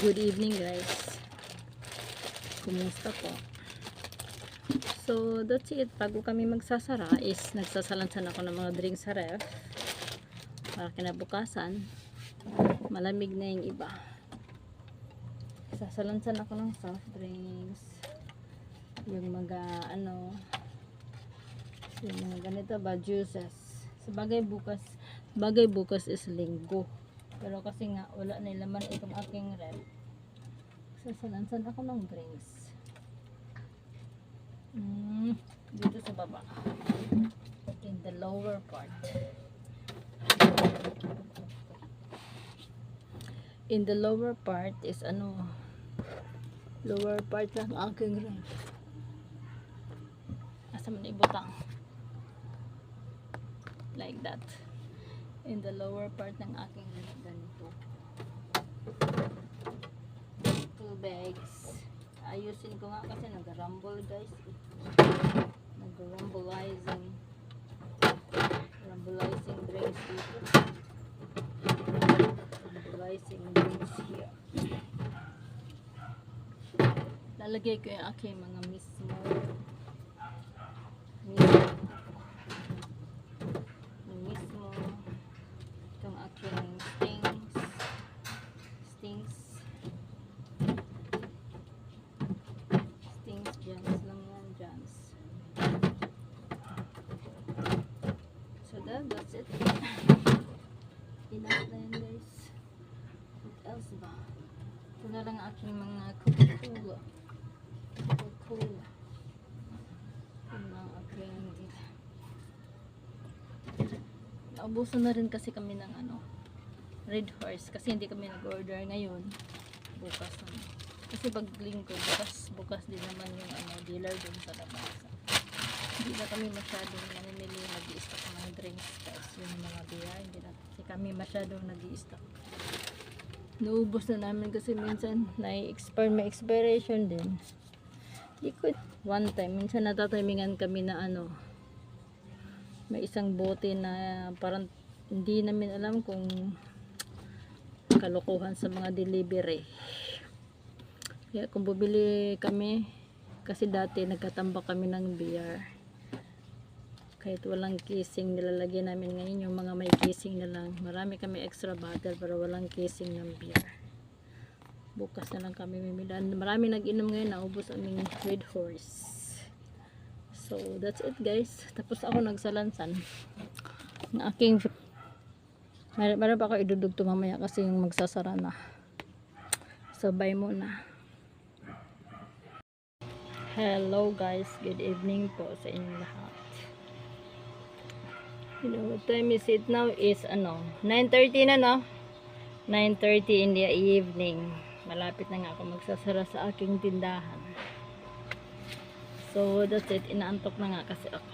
Good evening guys. Kumusta po? So that's it. Bago kami magsasara is nagsasalansan ako ng mga drinks sa ref para kinabukasan malamig na yung iba. Sasalansan ako ng soft drinks, yung mga yung mga ganito ba, juices. Sabagay bukas is linggo, pero kasi nga wala na laman itong aking ref, sasalansan ako ng drinks dito sa baba, in the lower part. In the lower part is lower part ng aking ref. Asa man ibutang like that. In the lower part ng aking ref, ganito. 2 bags. Ayusin ko nga kasi nag-rumble guys. Nag-rumbleizing drinks dito. Rumbleizing drinks here. Lalagay ko yung aking mga mismo itong aking stings jams lang yan, jams. So that's it. Enough na yan guys. What else ba? Ito na lang aking mga Coca-Cola. Yung mga aking naubusan na rin kasi kami ng Red Horse kasi hindi kami nag-order ngayon. Bukas naman. Kasi pag linggo, bukas din naman yung dealer dun sa labas. Hindi na kami masyadong namimili, nag-i-stock ng drinks kasi yung mga beer, hindi na kasi kami masyadong nag-i-stock. Naubos na namin kasi minsan may expiration din. Liquid one time, minsan natatimingan kami na may isang bote na parang hindi namin alam kung kalokohan sa mga delivery. Kaya kung bubili kami, kasi dati nagkatambak kami ng beer, kahit walang casing nilalagyan namin. Ngayon yung mga may casing na lang, marami kami extra bottle pero walang casing ng beer. Bukas na lang kami mimilan. Marami nag-inom ngayon, naubos aming Red Horse. So that's it guys. Tapos ako nagsalansan ng aking meron pa ako idudugto mamaya kasi yung magsasara na. So bye muna. Hello guys, good evening po sa inyong lahat. You know what time is it now? Is 9:30 na, no? 9:30 in the evening. Malapit na nga ako magsasara sa aking tindahan. So that's it, inaantok na nga kasi ako.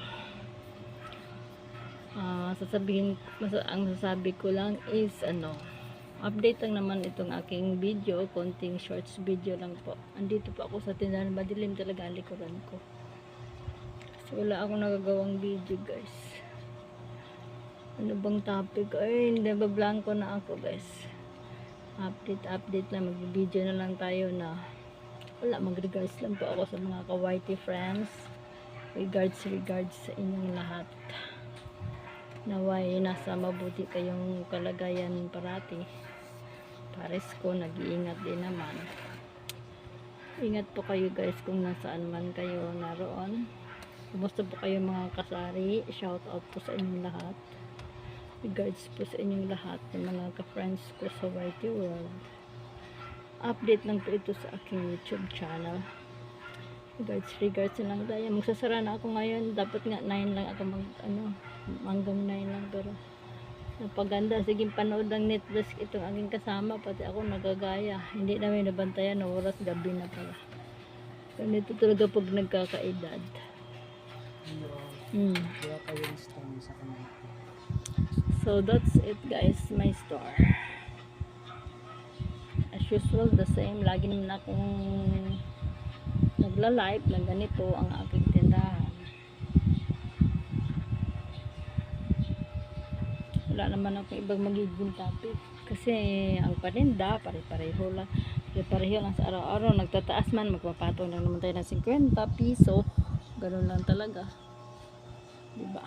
Ang sasabi ko lang is update lang naman itong aking video, konting shorts video lang po. Andito po ako sa tindahan, madilim talaga ang likuran ko. So wala akong nagagawang video guys. Ano bang topic? Ay, nabablanko na ako guys. Update lang, mag-video na lang tayo na wala, mag-regards lang po ako sa mga ka-whitey friends. Regards sa inyong lahat. Naway nasa mabuti kayong kalagayan parati. Pares ko, nag-iingat din naman. Ingat po kayo guys kung nasaan man kayo naroon. Kumusta po kayo mga kasari? Shout out po sa inyong lahat. Regards po sa inyong lahat ng mga ka-friends ko sa Whitey World. Update lang po ito sa aking YouTube channel. Regards na lang tayo. Magsasara na ako ngayon. Dapat nga 9 lang ako hanggang 9 lang, pero napaganda. Sige, panood ng Netflix itong aking kasama, pati ako nagagaya. Hindi namin nabantayan na oras, gabi na pala. Ganito talaga pag nagkakaedad. Kaya kayo yung sa kanila. So that's it guys, my store. As usual, the same. Lagi naman akong nagla-live na ganito ang aking tindahan. Wala naman akong ibang magiging topic kasi ang paninda pare-pareho lang. Pareho lang sa araw-araw. Nagtataas man, magpapatong lang naman tayo ng 50 piso. Ganun lang talaga. Diba?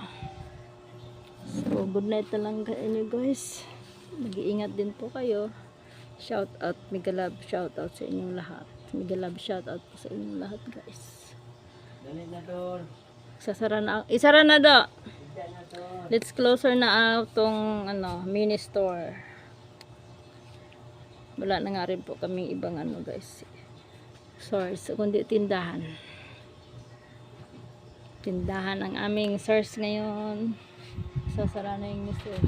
So, good night na lang inyo guys. Mag-iingat din po kayo. Shout out, mega love, shout out sa inyong lahat. Mega love, shout out po sa inyong lahat guys. Dali na doon. Isara na do. Hindi na doon. Let's closer na tong mini store. Wala na nga rin po kami ibang guys. Source, kundi tindahan. Tindahan ang aming source ngayon. Sasara na yung store.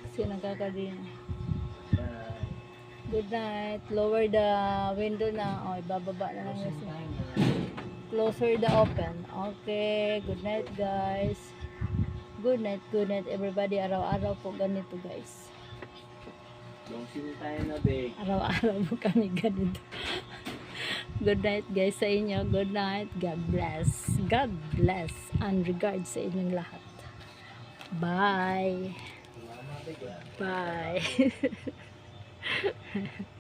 Kasi nagkakadin. Good night. Lower the window na. O, ibababa na lang yung closer the open. Okay. Good night, guys. Good night everybody. Araw-araw po ganito, guys. Longsin tayo na, babe. Araw-araw po kami ganito. Good night, guys, sa inyo. Good night. God bless. God bless. And regards sa inyong lahat. Bye. Bye.